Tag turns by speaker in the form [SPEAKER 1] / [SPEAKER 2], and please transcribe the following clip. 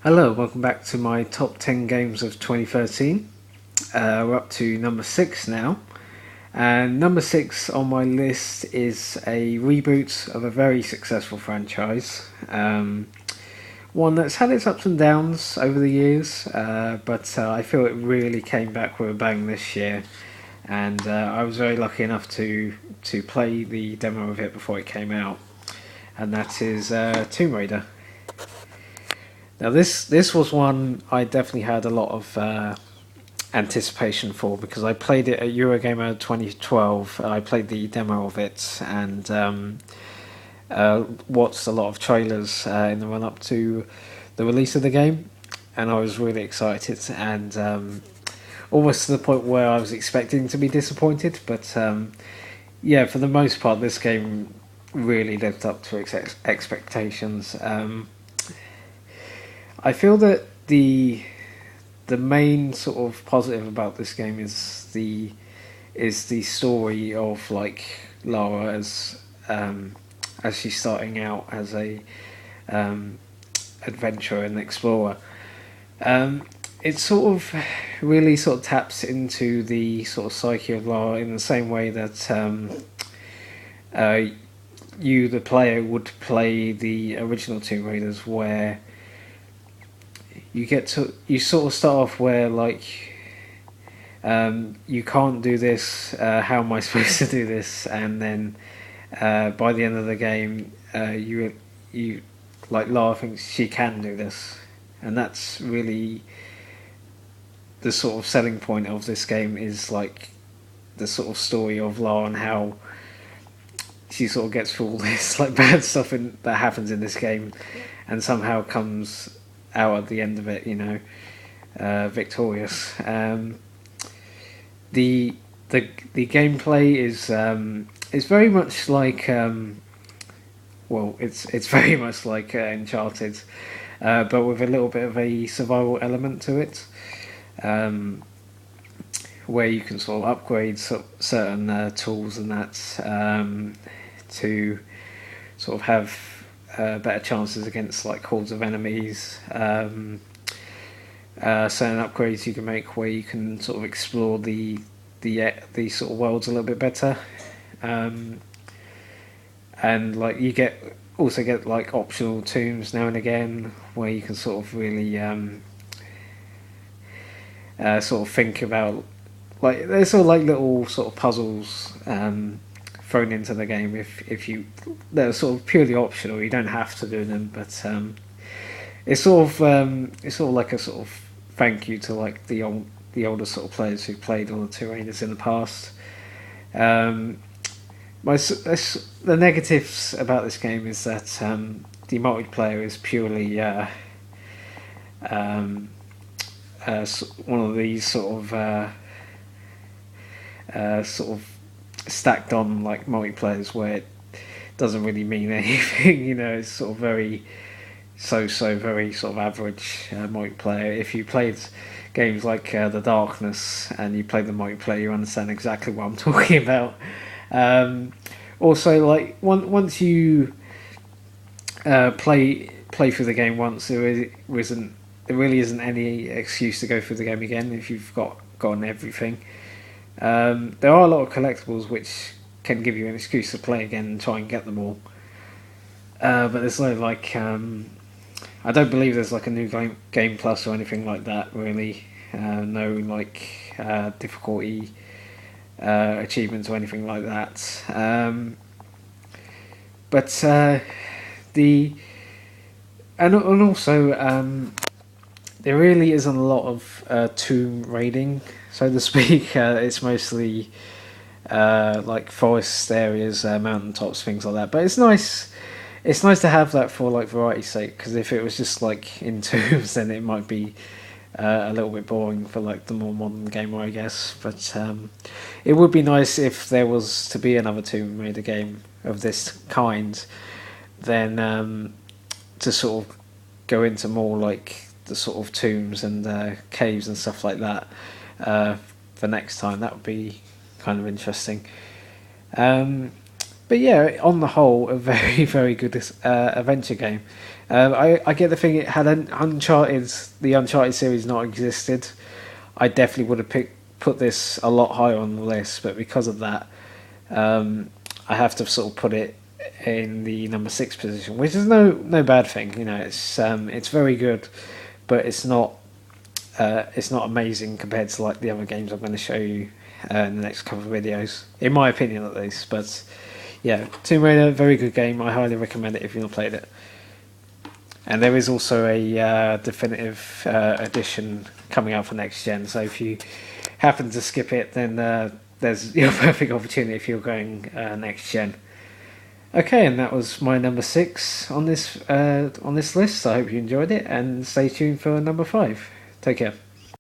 [SPEAKER 1] Hello, welcome back to my top 10 games of 2013. We're up to number 6 now. And number 6 on my list is a reboot of a very successful franchise. One that's had its ups and downs over the years, but I feel it really came back with a bang this year. And I was very lucky enough to play the demo of it before it came out. And that is Tomb Raider. Now this was one I definitely had a lot of anticipation for because I played it at Eurogamer 2012. I played the demo of it and watched a lot of trailers in the run up to the release of the game, and I was really excited and almost to the point where I was expecting to be disappointed. But yeah, for the most part, this game really lived up to expectations. I feel that the main sort of positive about this game is the story of like Lara as she's starting out as a adventurer and explorer. It sort of really sort of taps into the sort of psyche of Lara in the same way that you, the player, would play the original Tomb Raiders, where you sort of start off where like you can't do this. How am I supposed to do this? And then by the end of the game, you like Lara thinks she can do this, and that's really the sort of selling point of this game. Is like the sort of story of Lara and how she sort of gets through all this like bad stuff that happens in this game, and somehow comes out at the end of it, victorious. The gameplay is very much like it's very much like Uncharted, but with a little bit of a survival element to it, where you can sort of upgrade certain tools and that to sort of have better chances against like hordes of enemies. Certain upgrades you can make where you can sort of explore the sort of worlds a little bit better, and like you also get like optional tombs now and again where you can sort of really sort of think about, like there's sort of like little sort of puzzles thrown into the game if you they're sort of purely optional. You don't have to do them, but it's sort of like a sort of thank you to like the older sort of players who played all the Tomb Raiders in the past. The negatives about this game is that the multiplayer is purely one of these sort of stacked on like multiplayers where it doesn't really mean anything. It's sort of very very sort of average multiplayer. If you played games like The Darkness and you played the multiplayer, you understand exactly what I'm talking about. Also, like once you play through the game once, there really isn't any excuse to go through the game again if you've gotten everything. There are a lot of collectibles which can give you an excuse to play again and try and get them all. But there's no like I don't believe there's like a new game plus or anything like that really. No like difficulty achievements or anything like that. But the and also there really isn't a lot of tomb raiding, so to speak. It's mostly like forest areas, mountain tops, things like that. But it's nice. It's nice to have that for like variety's sake. Because if it was just like in tombs, then it might be a little bit boring for like the more modern gamer, I guess. But it would be nice if there was to be another Tomb Raider game of this kind. Then to sort of go into more like the sort of tombs and caves and stuff like that for next time. That would be kind of interesting. But yeah, on the whole, a very, very good adventure game. I get the thing, it had the Uncharted series not existed, I definitely would have put this a lot higher on the list. But because of that, I have to sort of put it in the number 6 position, which is no bad thing. You know, it's very good, but it's not amazing compared to like the other games I'm going to show you in the next couple of videos, in my opinion at least. But yeah, Tomb Raider, very good game. I highly recommend it if you've not played it. And there is also a definitive edition coming out for next gen. So if you happen to skip it, then there's your perfect opportunity if you're going next gen. Okay, and that was my number 6 on this list. I hope you enjoyed it, and stay tuned for number 5. Take care.